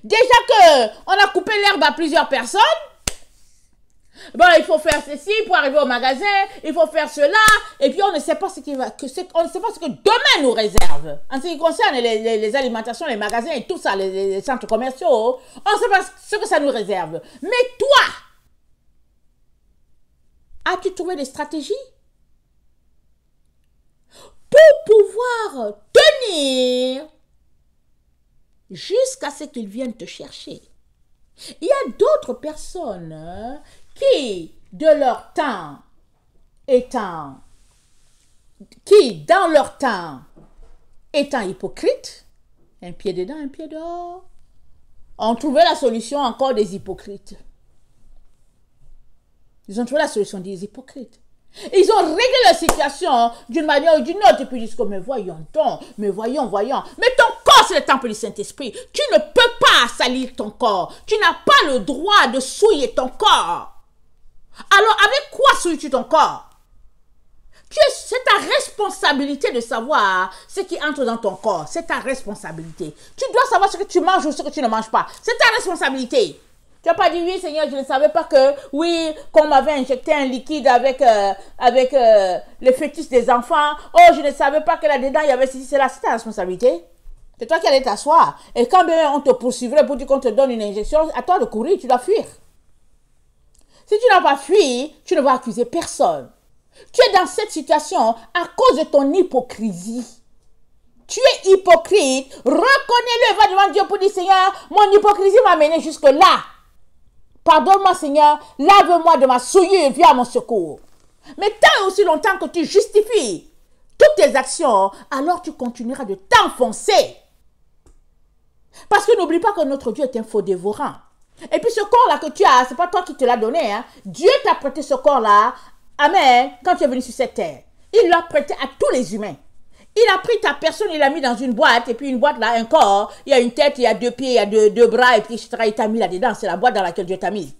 Déjà que on a coupé l'herbe à plusieurs personnes. Bon, il faut faire ceci pour arriver au magasin, il faut faire cela, et puis on ne sait pas ce on ne sait pas ce que demain nous réserve. En ce qui concerne les alimentations, les magasins et tout ça, les centres commerciaux, on ne sait pas ce que ça nous réserve. Mais toi, as-tu trouvé des stratégies pour pouvoir tenir jusqu'à ce qu'ils viennent te chercher? Il y a d'autres personnes qui, dans leur temps, étant hypocrites, un pied dedans, un pied dehors, ont trouvé la solution encore des hypocrites. Ils ont trouvé la solution des hypocrites. Ils ont réglé la situation d'une manière ou d'une autre. Et puis ils disent, mais voyons donc, mais voyons. Mais ton corps, c'est le temple du Saint-Esprit. Tu ne peux pas salir ton corps. Tu n'as pas le droit de souiller ton corps. Alors, avec quoi souilles-tu ton corps? C'est ta responsabilité de savoir ce qui entre dans ton corps. C'est ta responsabilité. Tu dois savoir ce que tu manges ou ce que tu ne manges pas. C'est ta responsabilité. Tu n'as pas dit, oui, Seigneur, je ne savais pas que, oui, qu'on m'avait injecté un liquide avec le fœtus des enfants. Oh, je ne savais pas que là-dedans, il y avait ceci, cela. C'est ta responsabilité. C'est toi qui allais t'asseoir. Et quand bien on te poursuivrait pour dire qu'on te donne une injection, à toi de courir, tu dois fuir. Si tu n'as pas fui, tu ne vas accuser personne. Tu es dans cette situation à cause de ton hypocrisie. Tu es hypocrite, reconnais-le, va devant Dieu pour dire, Seigneur, mon hypocrisie m'a mené jusque-là. Pardonne-moi, Seigneur, lave-moi de ma souillure, viens à mon secours. Mais tant et aussi longtemps que tu justifies toutes tes actions, alors tu continueras de t'enfoncer. Parce que n'oublie pas que notre Dieu est un faux dévorant. Et puis ce corps-là que tu as, ce n'est pas toi qui te l'as donné. Hein? Dieu t'a prêté ce corps-là, amen, quand tu es venu sur cette terre. Il l'a prêté à tous les humains. Il a pris ta personne, il l'a mis dans une boîte, et puis une boîte là, un corps, il y a une tête, il y a 2 pieds, il y a deux bras, et puis il t'a mis là-dedans. C'est la boîte dans laquelle Dieu t'a mis.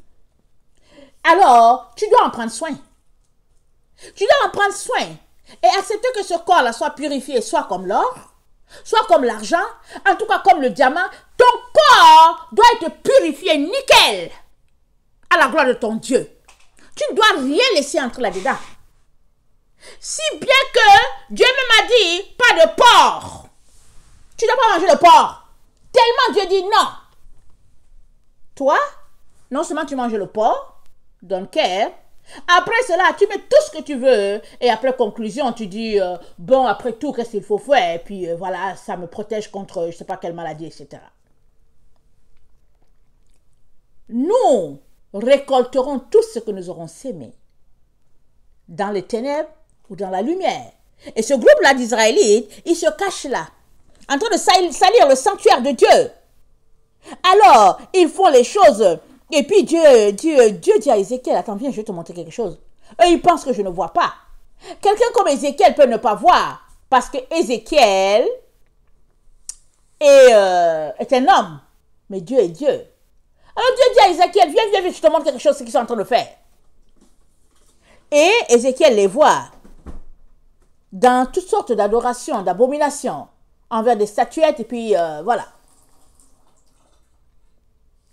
Alors, tu dois en prendre soin. Tu dois en prendre soin. Et accepter que ce corps-là soit purifié, soit comme l'or, soit comme l'argent, en tout cas comme le diamant. Ton corps doit être purifié, nickel, à la gloire de ton Dieu. Tu ne dois rien laisser entrer là-dedans. Si bien que Dieu même a dit, pas de porc. Tu ne dois pas manger le porc. Tellement Dieu dit non. Toi, non seulement tu manges le porc, don't care. Après cela, tu mets tout ce que tu veux. Et après conclusion, tu dis, bon, après tout, qu'est-ce qu'il faut faire? Et puis voilà, ça me protège contre je ne sais pas quelle maladie, etc. Nous récolterons tout ce que nous aurons sémé. Dans les ténèbres ou dans la lumière. Et ce groupe-là d'Israélites, ils se cachent là, en train de salir le sanctuaire de Dieu. Alors, ils font les choses. Et puis Dieu dit à Ézéchiel, attends, viens, je vais te montrer quelque chose. Et ils pensent que je ne vois pas. Quelqu'un comme Ézéchiel peut ne pas voir parce que Ézéchiel est un homme, mais Dieu est Dieu. Alors Dieu dit à Ézéchiel, viens, je te montre quelque chose, ce qu'ils sont en train de faire. Et Ézéchiel les voit dans toutes sortes d'adorations, d'abominations, envers des statuettes, et puis voilà.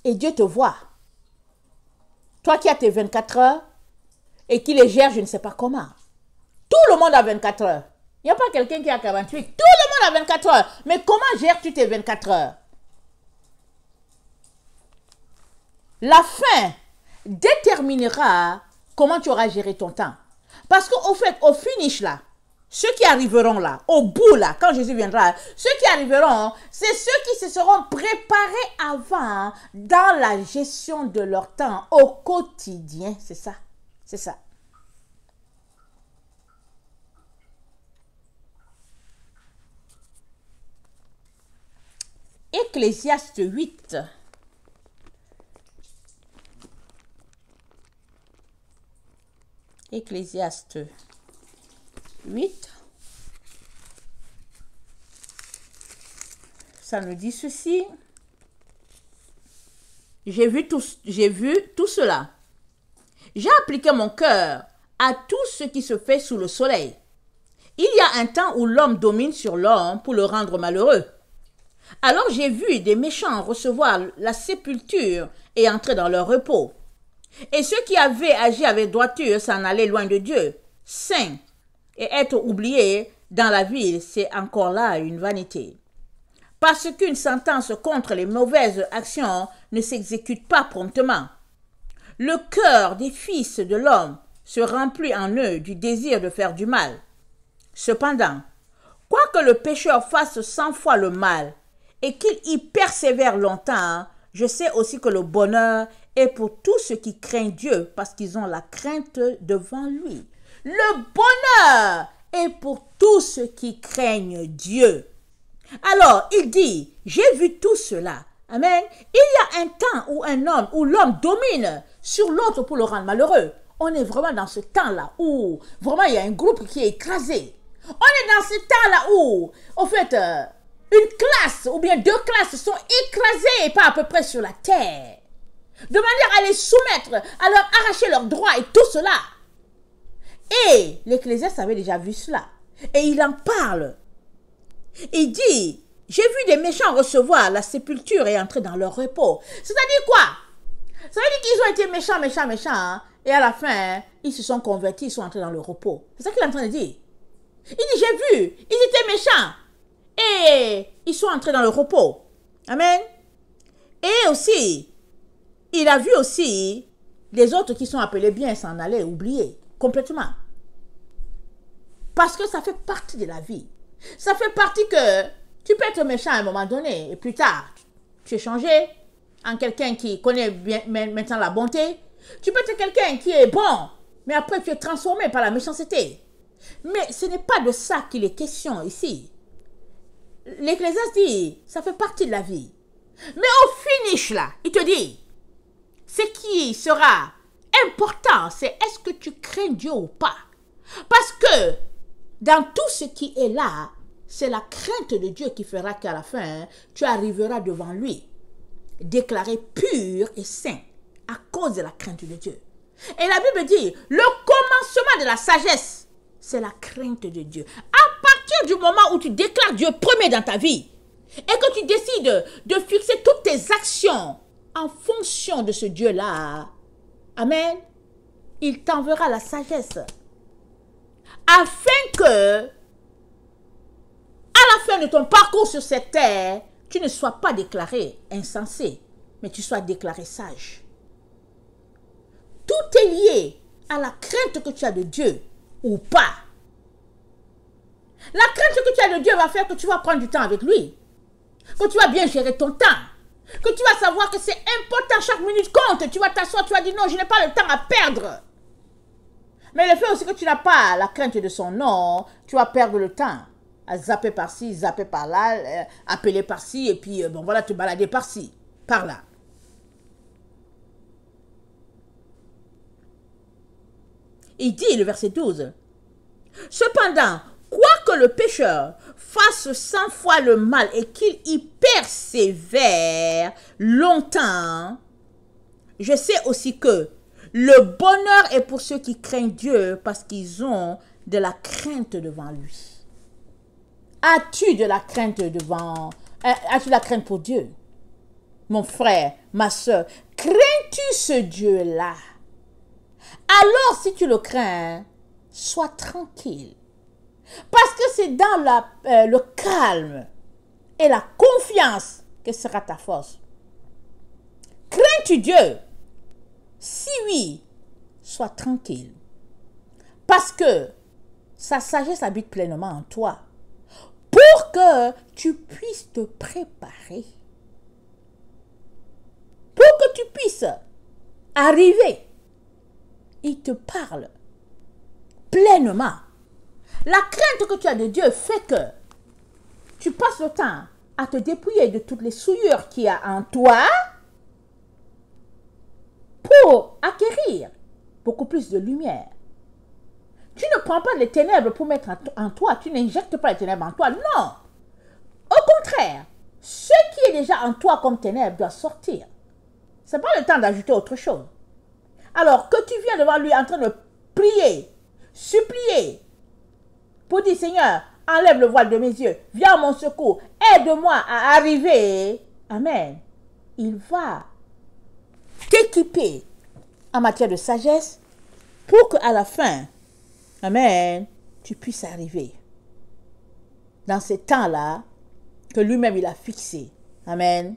Et Dieu te voit. Toi qui as tes 24 heures, et qui les gère, je ne sais pas comment. Tout le monde a 24 heures. Il n'y a pas quelqu'un qui a 48. Tout le monde a 24 heures. Mais comment gères-tu tes 24 heures? La fin déterminera comment tu auras géré ton temps. Parce qu'au fait, au finish là, ceux qui arriveront là, au bout là, quand Jésus viendra, ceux qui arriveront, c'est ceux qui se seront préparés avant dans la gestion de leur temps au quotidien. C'est ça. C'est ça. Ecclésiaste 8. Ecclésiaste 8. Ça nous dit ceci. J'ai vu tout cela. J'ai appliqué mon cœur à tout ce qui se fait sous le soleil. Il y a un temps où l'homme domine sur l'homme pour le rendre malheureux. Alors j'ai vu des méchants recevoir la sépulture et entrer dans leur repos. Et ceux qui avaient agi avec droiture s'en allaient loin de Dieu, saints, et être oubliés dans la ville, c'est encore là une vanité. Parce qu'une sentence contre les mauvaises actions ne s'exécute pas promptement. Le cœur des fils de l'homme se remplit en eux du désir de faire du mal. Cependant, quoique le pécheur fasse 100 fois le mal et qu'il y persévère longtemps, je sais aussi que le bonheur est pour tous ceux qui craignent Dieu parce qu'ils ont la crainte devant lui. Le bonheur est pour tous ceux qui craignent Dieu. Alors, il dit, j'ai vu tout cela. Amen. Il y a un temps où un homme, où l'homme domine sur l'autre pour le rendre malheureux. On est vraiment dans ce temps-là où vraiment il y a un groupe qui est écrasé. On est dans ce temps-là où, en fait, une classe ou bien deux classes sont écrasées pas à peu près sur la terre. De manière à les soumettre, à leur arracher leurs droits et tout cela. Et l'Ecclésiaste avait déjà vu cela. Et il en parle. Il dit, j'ai vu des méchants recevoir la sépulture et entrer dans leur repos. C'est-à-dire quoi? Ça veut dire qu'ils ont été méchants, hein, et à la fin, ils se sont convertis, ils sont entrés dans le repos. C'est ça qu'il est en train de dire. Il dit, j'ai vu, ils étaient méchants, et ils sont entrés dans le repos. Amen. Et aussi, il a vu aussi les autres qui sont appelés bien s'en aller, oublier complètement. Parce que ça fait partie de la vie. Ça fait partie que tu peux être méchant à un moment donné, et plus tard, tu es changé en quelqu'un qui connaît bien maintenant la bonté. Tu peux être quelqu'un qui est bon, mais après tu es transformé par la méchanceté. Mais ce n'est pas de ça qu'il est question ici. L'Ecclésiaste dit, ça fait partie de la vie. Mais au finish là, il te dit, ce qui sera important, c'est est-ce que tu crains Dieu ou pas? Parce que dans tout ce qui est là, c'est la crainte de Dieu qui fera qu'à la fin, tu arriveras devant lui, déclaré pur et saint, à cause de la crainte de Dieu. Et la Bible dit, le commencement de la sagesse, c'est la crainte de Dieu. À partir du moment où tu déclares Dieu premier dans ta vie, et que tu décides de fixer toutes tes actions en fonction de ce Dieu-là, amen, il t'enverra la sagesse. Afin que, à la fin de ton parcours sur cette terre, tu ne sois pas déclaré insensé, mais tu sois déclaré sage. Tout est lié à la crainte que tu as de Dieu ou pas. La crainte que tu as de Dieu va faire que tu vas prendre du temps avec lui, que tu vas bien gérer ton temps, que tu vas savoir que c'est important, chaque minute compte. Tu vas t'asseoir, tu vas dire non, je n'ai pas le temps à perdre. Mais le fait aussi que tu n'as pas la crainte de son nom, tu vas perdre le temps à zapper par-ci, zapper par-là, appeler par-ci, et puis bon voilà, te balader par-ci, par-là. Il dit, le verset 12, « Cependant, quoique le pécheur fasse 100 fois le mal et qu'il y persévère longtemps, je sais aussi que le bonheur est pour ceux qui craignent Dieu parce qu'ils ont de la crainte devant lui. » As-tu de la crainte as-tu de la crainte pour Dieu? Mon frère, ma soeur, crains-tu ce Dieu-là? Alors, si tu le crains, sois tranquille. Parce que c'est dans le calme et la confiance que sera ta force. Crains-tu Dieu? Si oui, sois tranquille. Parce que sa sagesse habite pleinement en toi. Pour que tu puisses te préparer. Pour que tu puisses arriver. Il te parle pleinement. La crainte que tu as de Dieu fait que tu passes le temps à te dépouiller de toutes les souillures qu'il y a en toi pour acquérir beaucoup plus de lumière. Tu ne prends pas les ténèbres pour mettre en toi. Tu n'injectes pas les ténèbres en toi. Non. Au contraire, ce qui est déjà en toi comme ténèbres doit sortir. Ce n'est pas le temps d'ajouter autre chose. Alors que tu viens devant lui en train de prier, supplier, pour dire, Seigneur, enlève le voile de mes yeux, viens à mon secours, aide-moi à arriver. Amen. Il va t'équiper en matière de sagesse pour qu'à la fin, amen, tu puisses arriver dans ces temps-là que lui-même il a fixé. Amen.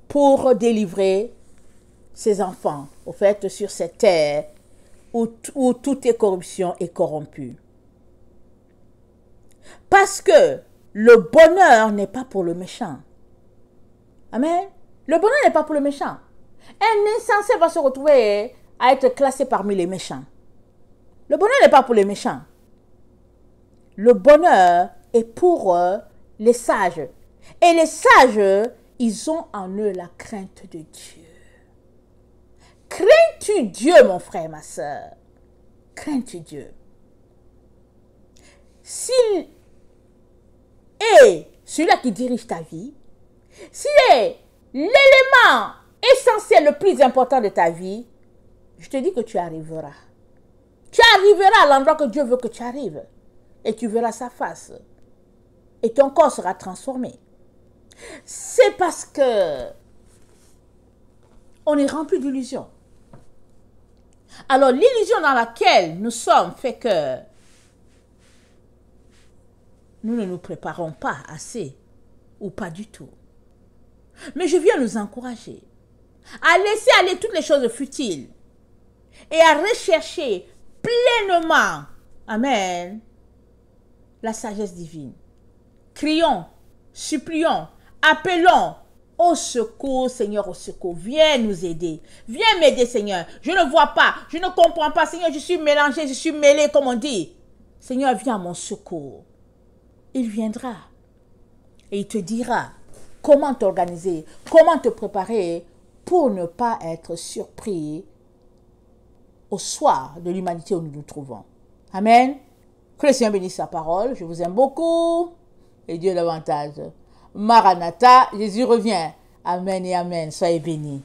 Pour délivrer ses enfants, au fait, sur cette terre où toute est corruption et corrompue. Parce que le bonheur n'est pas pour le méchant. Amen. Le bonheur n'est pas pour le méchant. Un insensé va se retrouver à être classé parmi les méchants. Le bonheur n'est pas pour les méchants. Le bonheur est pour les sages. Et les sages, ils ont en eux la crainte de Dieu. Crains-tu Dieu, mon frère, ma soeur? Crains-tu Dieu? S'il est celui-là qui dirige ta vie, s'il est l'élément essentiel le plus important de ta vie, je te dis que tu arriveras. Tu arriveras à l'endroit que Dieu veut que tu arrives. Et tu verras sa face. Et ton corps sera transformé. C'est parce que on est rempli d'illusions. Alors l'illusion dans laquelle nous sommes fait que nous ne nous préparons pas assez ou pas du tout. Mais je viens nous encourager à laisser aller toutes les choses futiles et à rechercher pleinement, amen, la sagesse divine. Crions, supplions, appelons au secours, Seigneur, au secours. Viens nous aider. Viens m'aider, Seigneur. Je ne vois pas, je ne comprends pas, Seigneur, je suis mélangé, je suis mêlé, comme on dit. Seigneur, viens à mon secours. Il viendra et il te dira comment t'organiser, comment te préparer pour ne pas être surpris au soir de l'humanité où nous nous trouvons. Amen. Que le Seigneur bénisse sa parole. Je vous aime beaucoup. Et Dieu davantage. Maranatha, Jésus revient. Amen et amen. Soyez bénis.